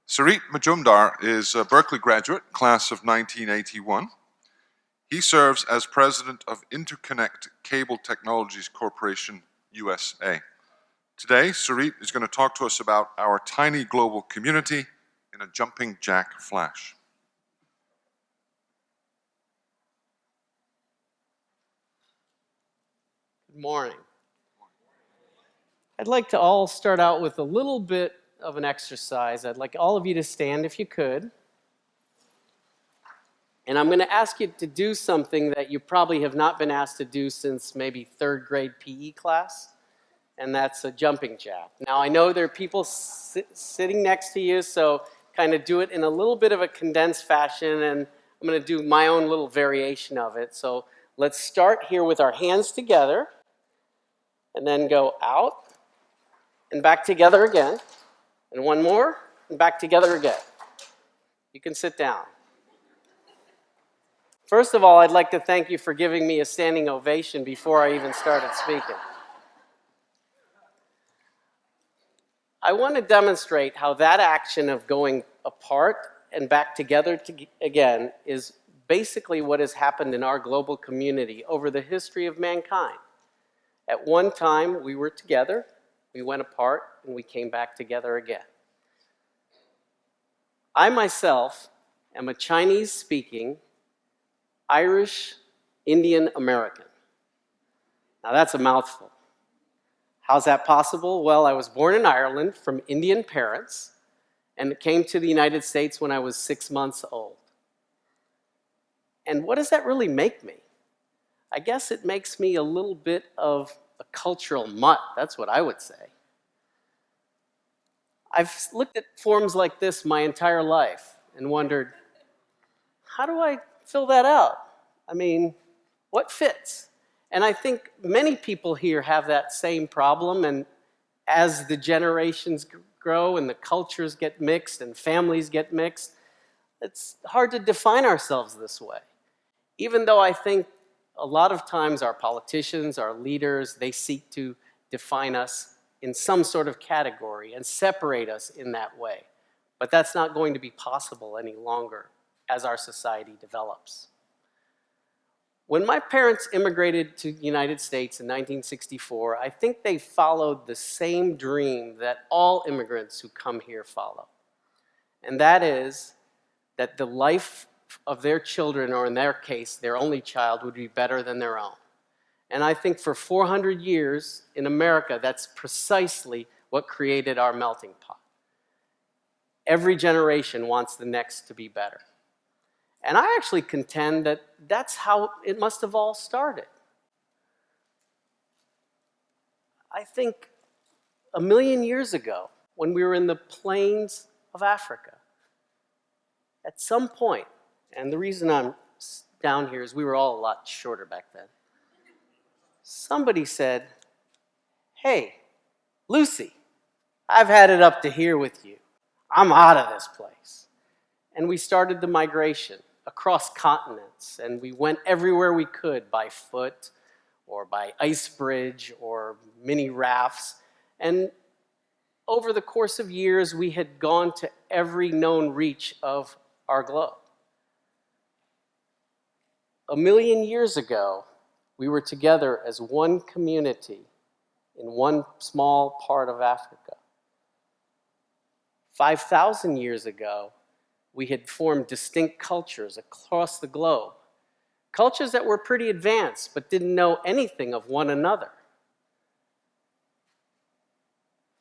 Sareet Majumdar is a Berkeley graduate, class of 1981. He serves as president of Interconnect Cable Technologies Corporation, USA. Today, Sareet is going to talk to us about our tiny global community in a jumping jack flash. Good morning. I'd like to all start out with a little bit of an exercise. I'd like all of you to stand if you could. And I'm going to ask you to do something that you probably have not been asked to do since maybe third grade PE class, and that's a jumping jack. Now, I know there are people sitting next to you, so kind of do it in a little bit of a condensed fashion, and I'm going to do my own little variation of it. So let's start here with our hands together, and then go out and back together again, and one more, and back together again. You can sit down. First of all, I'd like to thank you for giving me a standing ovation before I even started speaking. I want to demonstrate how that action of going apart and back together again is basically what has happened in our global community over the history of mankind. At one time, we were together, we went apart, and we came back together again. I myself am a Chinese-speaking, Irish Indian American. Now that's a mouthful. How's that possible? Well, I was born in Ireland from Indian parents and came to the United States when I was 6 months old. And what does that really make me? I guess it makes me a little bit of a cultural mutt. That's what I would say. I've looked at forms like this my entire life and wondered, how do I fill that out? I mean, what fits? And I think many people here have that same problem, and as the generations grow and the cultures get mixed and families get mixed, it's hard to define ourselves this way. Even though I think a lot of times our politicians, our leaders, they seek to define us in some sort of category and separate us in that way. But that's not going to be possible any longer as our society develops. When my parents immigrated to the United States in 1964, I think they followed the same dream that all immigrants who come here follow. And that is that the life of their children, or in their case, their only child, would be better than their own. And I think for 400 years in America, that's precisely what created our melting pot. Every generation wants the next to be better. And I actually contend that that's how it must have all started. I think 1 million years ago, when we were in the plains of Africa, at some point, and the reason I'm down here is we were all a lot shorter back then, somebody said, "Hey, Lucy, I've had it up to here with you. I'm out of this place." And we started the migration across continents, and we went everywhere we could by foot or by ice bridge or mini rafts. And over the course of years, we had gone to every known reach of our globe. 1 million years ago, we were together as one community in one small part of Africa. 5,000 years ago, we had formed distinct cultures across the globe. Cultures that were pretty advanced, but didn't know anything of one another.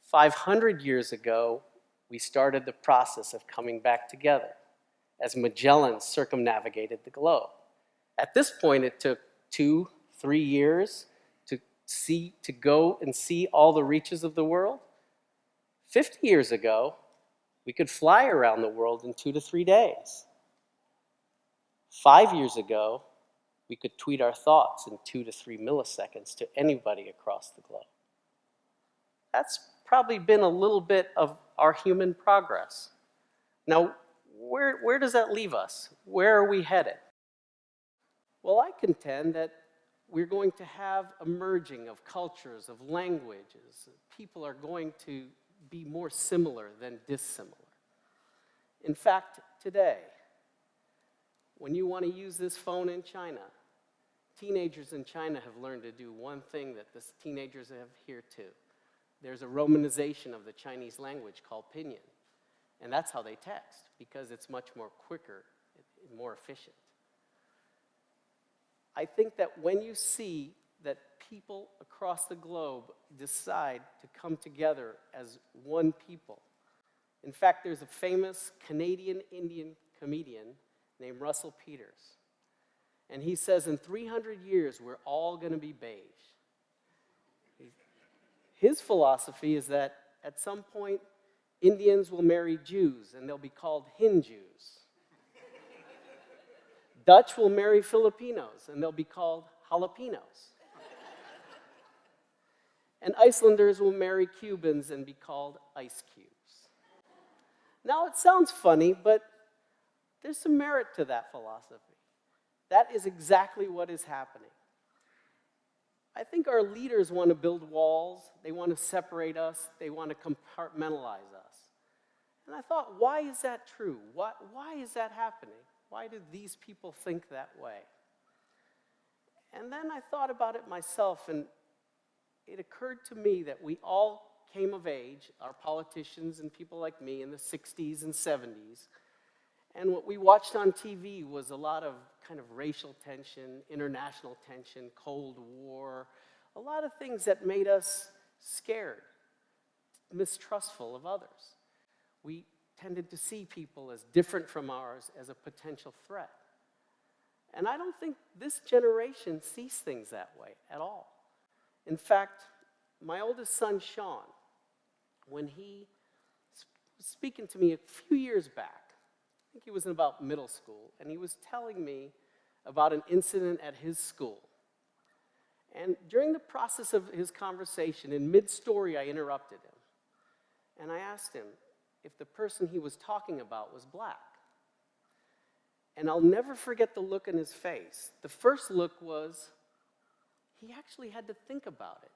500 years ago, we started the process of coming back together as Magellan circumnavigated the globe. At this point, it took 2-3 years to go and see all the reaches of the world. 50 years ago, we could fly around the world in 2 to 3 days. 5 years ago, we could tweet our thoughts in 2 to 3 milliseconds to anybody across the globe. That's probably been a little bit of our human progress. Now, where does that leave us? Where are we headed? Well, I contend that we're going to have a merging of cultures, of languages. People are going to be more similar than dissimilar. In fact, today, when you want to use this phone in China, teenagers in China have learned to do one thing that the teenagers have here too. There's a romanization of the Chinese language called pinyin. And that's how they text, because it's much more quicker and more efficient. I think that when you see that people across the globe decide to come together as one people. In fact, there's a famous Canadian-Indian comedian named Russell Peters. And he says, in 300 years, we're all going to be beige. His philosophy is that at some point, Indians will marry Jews, and they'll be called Hinjus. Dutch will marry Filipinos, and they'll be called jalapenos. And Icelanders will marry Cubans and be called ice cubes. Now, it sounds funny, but there's some merit to that philosophy. That is exactly what is happening. I think our leaders want to build walls, they want to separate us, they want to compartmentalize us. And I thought, why is that true? Why is that happening? Why do these people think that way? And then I thought about it myself, and it occurred to me that we all came of age, our politicians and people like me, in the 60s and 70s. And what we watched on TV was a lot of kind of racial tension, international tension, Cold War, a lot of things that made us scared, mistrustful of others. We tended to see people as different from ours as a potential threat. And I don't think this generation sees things that way at all. In fact, my oldest son, Sean, when he was speaking to me a few years back, I think he was in about middle school, and he was telling me about an incident at his school. And during the process of his conversation, in mid-story, I interrupted him. And I asked him if the person he was talking about was black. And I'll never forget the look in his face. The first look was, he actually had to think about it,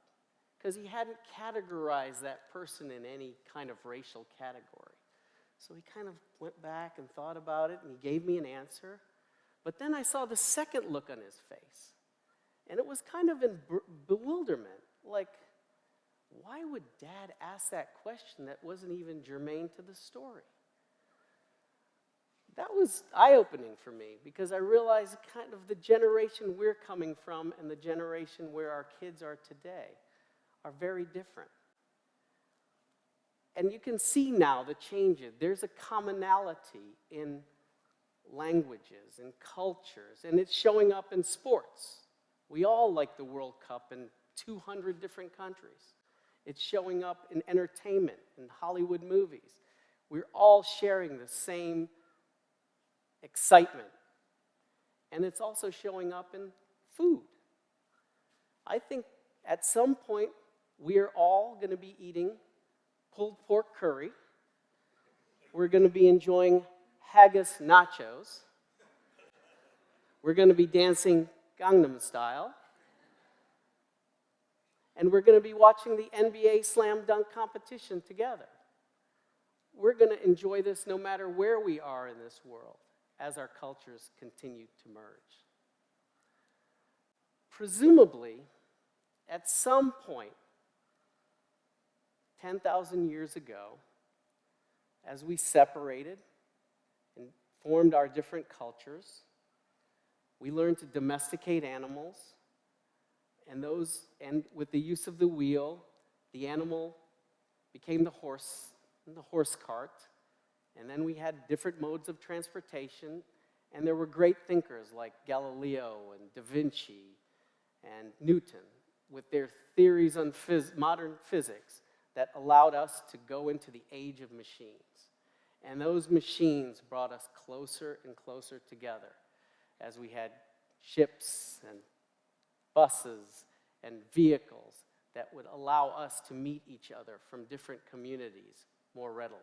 because he hadn't categorized that person in any kind of racial category. So he kind of went back and thought about it, and he gave me an answer. But then I saw the second look on his face, and it was kind of in bewilderment, like, why would Dad ask that question that wasn't even germane to the story? That was eye-opening for me, because I realized kind of the generation we're coming from and the generation where our kids are today are very different. And you can see now the changes. There's a commonality in languages and cultures, and it's showing up in sports. We all like the World Cup in 200 different countries. It's showing up in entertainment, in Hollywood movies. We're all sharing the same excitement. And it's also showing up in food. I think at some point we are all going to be eating pulled pork curry. We're going to be enjoying haggis nachos. We're going to be dancing Gangnam Style. And we're going to be watching the NBA slam dunk competition together. We're going to enjoy this no matter where we are in this world as our cultures continue to merge. Presumably, at some point, 10,000 years ago, as we separated and formed our different cultures, we learned to domesticate animals, and with the use of the wheel, the animal became the horse and the horse cart, and then we had different modes of transportation, and there were great thinkers like Galileo and Da Vinci and Newton with their theories on modern physics that allowed us to go into the age of machines. And those machines brought us closer and closer together as we had ships and buses and vehicles that would allow us to meet each other from different communities more readily.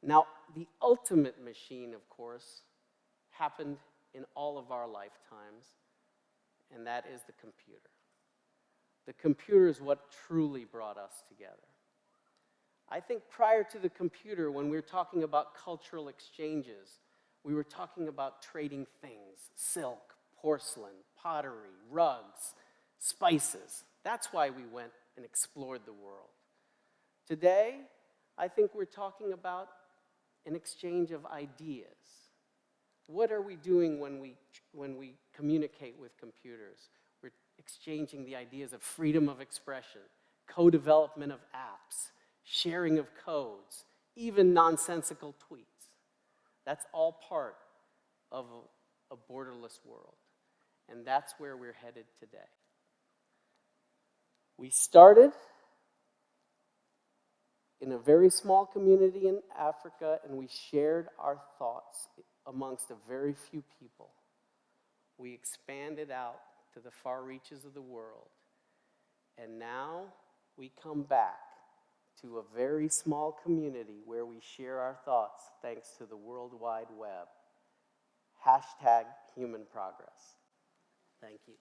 Now, the ultimate machine, of course, happened in all of our lifetimes, and that is the computer. The computer is what truly brought us together. I think prior to the computer, when we were talking about cultural exchanges, we were talking about trading things: silk, porcelain, pottery, rugs, spices. That's why we went and explored the world. Today, I think we're talking about an exchange of ideas. What are we doing when we communicate with computers? We're exchanging the ideas of freedom of expression, co-development of apps, sharing of codes, even nonsensical tweets. That's all part of a borderless world. And that's where we're headed today. We started in a very small community in Africa, and we shared our thoughts amongst a very few people. We expanded out to the far reaches of the world. And now we come back to a very small community where we share our thoughts thanks to the World Wide Web. #human progress. Thank you.